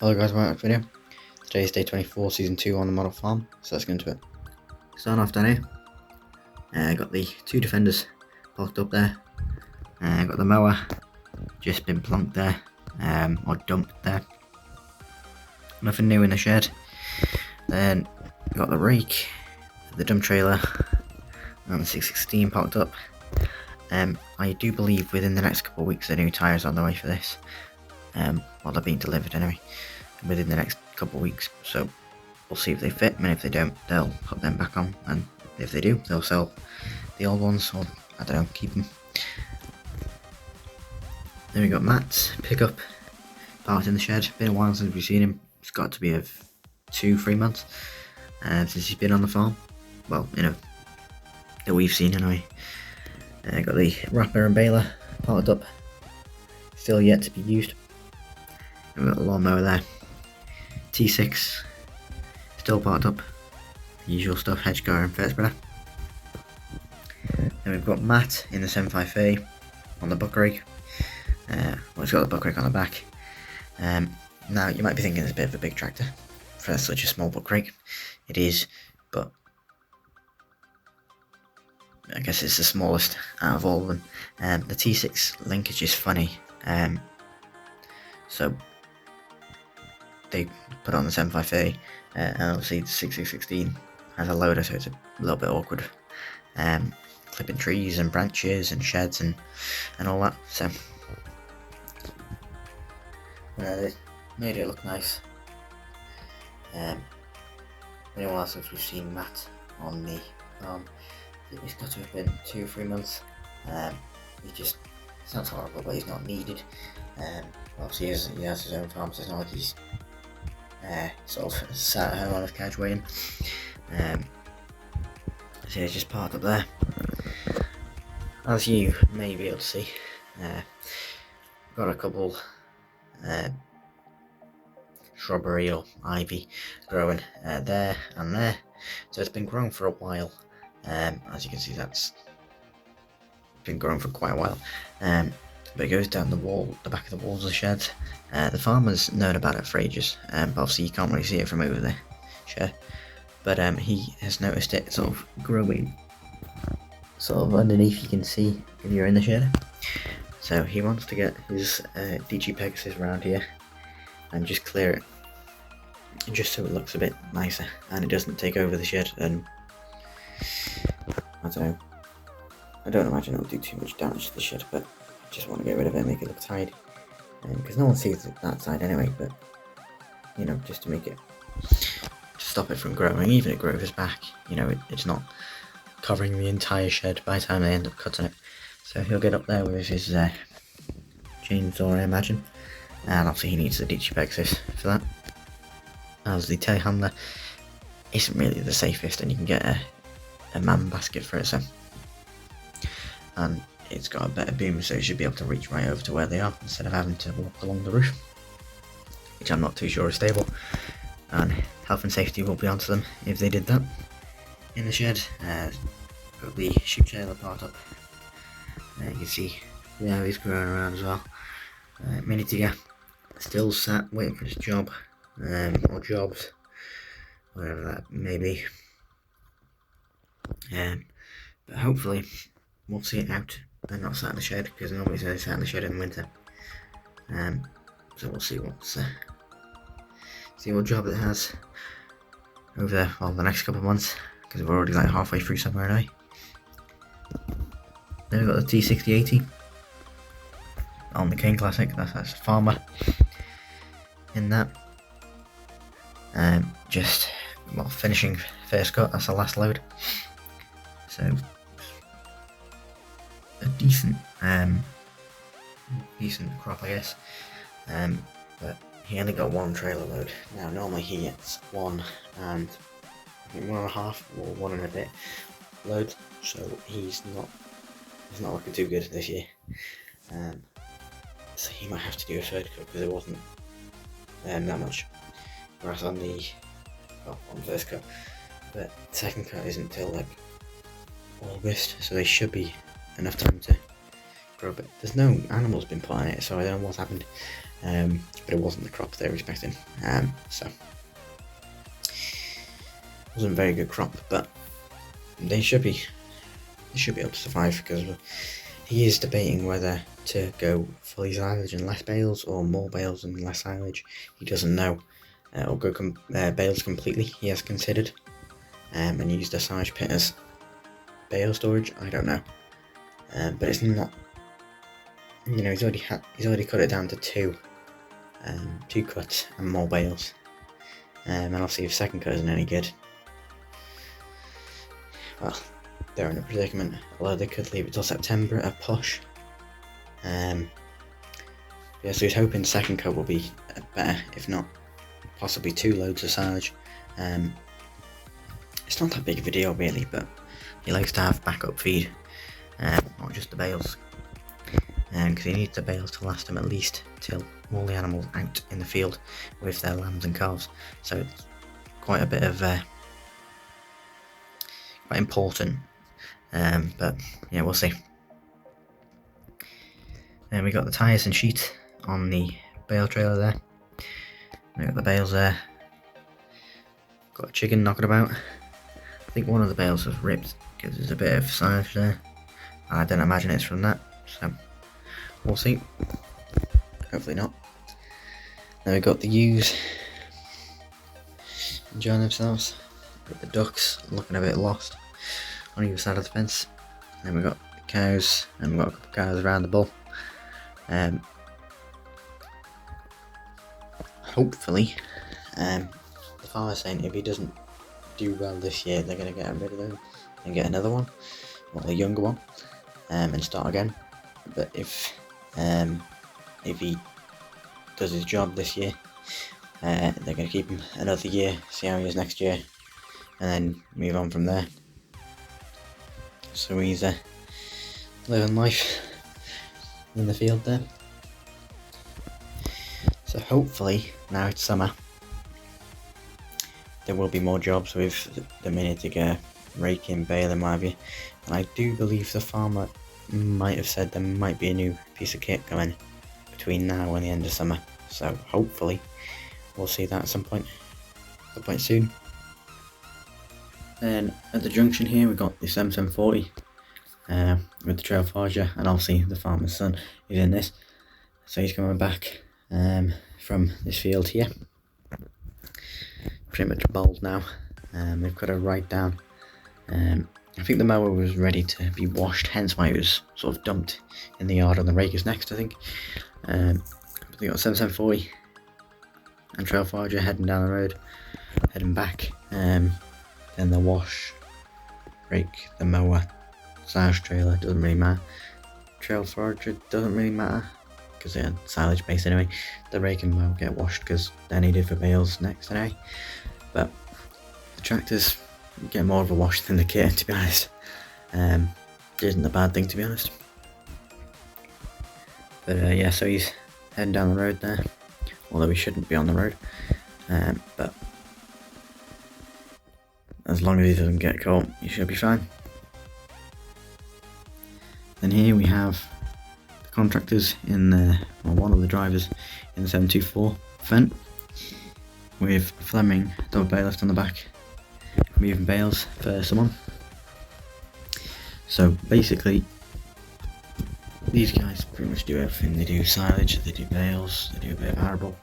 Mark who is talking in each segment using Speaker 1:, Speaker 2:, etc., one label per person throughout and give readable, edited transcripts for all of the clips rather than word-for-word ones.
Speaker 1: Hello guys, welcome back to the video. Today is day 24, season 2 on the model farm, so let's get into it. Starting off down here, got the two defenders parked up there. Got the mower just been plonked there, or dumped there. Nothing new in the shed. Then got the rake, the dump trailer, and the 616 parked up. I do believe within the next couple of weeks the new tyres are on the way for this. Well, they're being delivered anyway, within the next couple of weeks, so we'll see if they fit, and if they don't, they'll put them back on, and if they do, they'll sell the old ones, or I don't know, keep them. Then we got Matt's pickup parked in the shed. Been a while since we've seen him. It's got to be 2-3 months since he's been on the farm. Well, that we've seen anyway. Got the wrapper and baler parked up, still yet to be used. And we've got the lawnmower there. T6 still parked up. Usual stuff, hedge guard and fair spreader. Then we've got Matt in the 75A on the buck rake. Well, it's got the buck rake on the back. Now you might be thinking it's a bit of a big tractor for such a small buck rake. It is, but I guess it's the smallest out of all of them. The T6 linkage is funny. So they put on the 75A, and obviously the 6616 has a loader, so it's a little bit awkward. Clipping trees and branches and sheds and all that. So they made it look nice. Been a while since we've seen Matt on the farm. It's got to have been 2 or 3 months. He just sounds horrible, but he's not needed. Obviously he has his own farm, so it's not like he's sort of sat at home on his couch waiting. So he's just parked up there. As you may be able to see, got a couple shrubbery or ivy growing there and there, so it's been growing for a while. As you can see, that's been growing for quite a while, but it goes down the wall, the back of the walls of the sheds. The farmer's known about it for ages, but obviously you can't really see it from over the shed, but he has noticed it sort of growing sort of underneath. You can see if you're in the shed, so he wants to get his DG Pegasus around here and just clear it, just so it looks a bit nicer and it doesn't take over the shed. And I don't imagine it'll do too much damage to the shed, but I just want to get rid of it and make it look tidy, because no one sees it that side anyway, but just to make it, to stop it from growing. Even if it grows back, it's not covering the entire shed by the time they end up cutting it. So he'll get up there with his chainsaw, I imagine, and obviously he needs the DG Pegasus for that, as the telehandler isn't really the safest, and you can get a man basket for it, so, and it's got a better boom, so you should be able to reach right over to where they are instead of having to walk along the roof, which I'm not too sure is stable, and health and safety will be onto them if they did that. In the shed, got the sheep trailer part up. You can see he's growing around as well. Mini Tigger still sat waiting for his job, or jobs, whatever that may be. But hopefully we'll see it out and not sat in the shed, because normally they sat in the shed in the winter. So we'll see what job it has over the next couple of months, because we're already like halfway through summer anyway. Then we've got the T6080 on the King Classic. That's farmer in that. Just finishing first cut. That's the last load. So a decent crop, I guess. But he only got 1 trailer load. Now normally he gets 1 and I think 1.5 or 1 and a bit loads. So he's not looking too good this year. So he might have to do a third cut, because there wasn't that much grass on the first cut. But second cut isn't till like August, so there should be enough time to grow. But there's no animals been put on it, so I don't know what's happened. but it wasn't the crop they were expecting. So it wasn't a very good crop, but they should be able to survive, because he is debating whether to go fully silage and less bales, or more bales and less silage. He doesn't know, or go bales completely. He has considered, and used the silage pit as bale storage. I don't know, but it's not. He's already cut it down to two cuts and more bales, and I'll see if second cut isn't any good. Well, they're in a predicament, although they could leave it till September at a push. Yeah, so he's hoping second cut will be better, if not possibly 2 loads of silage. It's not that big of a deal really, but he likes to have backup feed, not just the bales, because he needs the bales to last him at least till all the animals out in the field with their lambs and calves. So it's quite a bit of quite important, but yeah, we'll see. And we got the tyres and sheets on the bale trailer there. We got the bales there. Got a chicken knocking about. I think one of the bales was ripped because there's a bit of silage there. I don't imagine it's from that, so we'll see. Hopefully not. Then we got the ewes enjoying themselves. Got the ducks looking a bit lost on either side of the fence. Then we got the cows, and we got a couple of cows around the bull. Hopefully, the farmer's saying if he doesn't do well this year, they're going to get rid of him and get another one, well, a younger one, and start again. But if he does his job this year, they're going to keep him another year, see how he is next year, and then move on from there. So he's living life in the field there. So hopefully, now it's summer, there will be more jobs with the minute raking, baling, what have you. And I do believe the farmer might have said there might be a new piece of kit coming between now and the end of summer. So hopefully, we'll see that at some point soon. Then at the junction here, we got the 7740 with the trail forger, and obviously the farmer's son is in this. So he's coming back from this field here, pretty much bald now. They've got a ride down. I think the mower was ready to be washed, hence why it was sort of dumped in the yard on the rakers next, I think. But they got 7740 and trail forger heading down the road, heading back. Then the wash, rake, the mower, silage trailer, doesn't really matter. Trail forger doesn't really matter, because they're silage based anyway. The rake and mower get washed because they're needed for bales next anyway. But the tractors get more of a wash than the kit, to be honest. It isn't a bad thing, to be honest. But yeah, so he's heading down the road there, although he shouldn't be on the road. But as long as he doesn't get caught, he should be fine. Then here we have the contractors in the, well, one of the drivers in the 724 Fendt, with Fleming double bailiff on the back, moving bales for someone. So basically, these guys pretty much do everything. They do silage, they do bales, they do a bit of arable.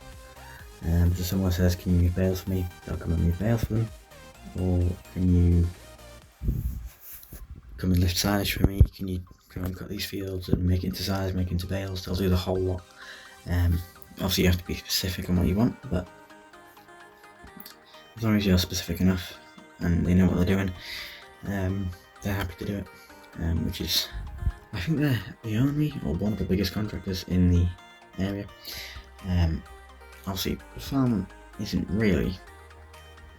Speaker 1: So someone says, can you move bales for me? They'll come and move bales for them. Or can you come and lift silage for me? Can you come and cut these fields and make it into silage, make it into bales? They'll do the whole lot. Obviously you have to be specific on what you want, but as long as you're specific enough and they know what they're doing, they're happy to do it. Which is, I think they're the only or one of the biggest contractors in the area. Obviously the farm isn't really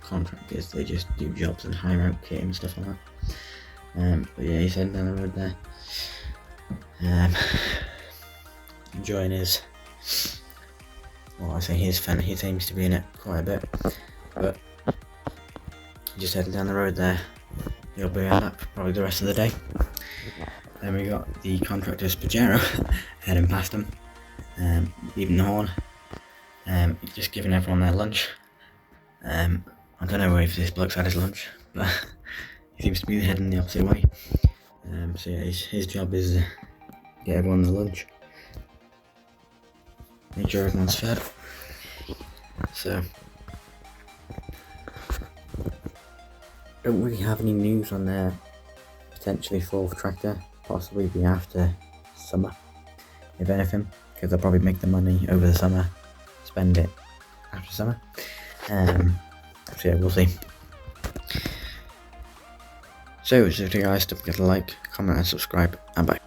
Speaker 1: contractors, they just do jobs and hire out kit and stuff like that. But yeah, he's heading down the road there, enjoying his, well, I say his Fendt, he seems to be in it quite a bit, but just heading down the road there. He'll be on that for probably the rest of the day. Then we got the contractor's Pajero heading past him, beeping the horn, just giving everyone their lunch. I don't know if this bloke's had his lunch, but he seems to be heading the opposite way. So yeah, his job is to get everyone their lunch, make sure everyone's fed. So, don't really have any news on their potentially fourth tractor, possibly be after summer, if anything, because they'll probably make the money over the summer, spend it after summer. So yeah, we'll see. So guys, don't forget to like, comment and subscribe, and bye.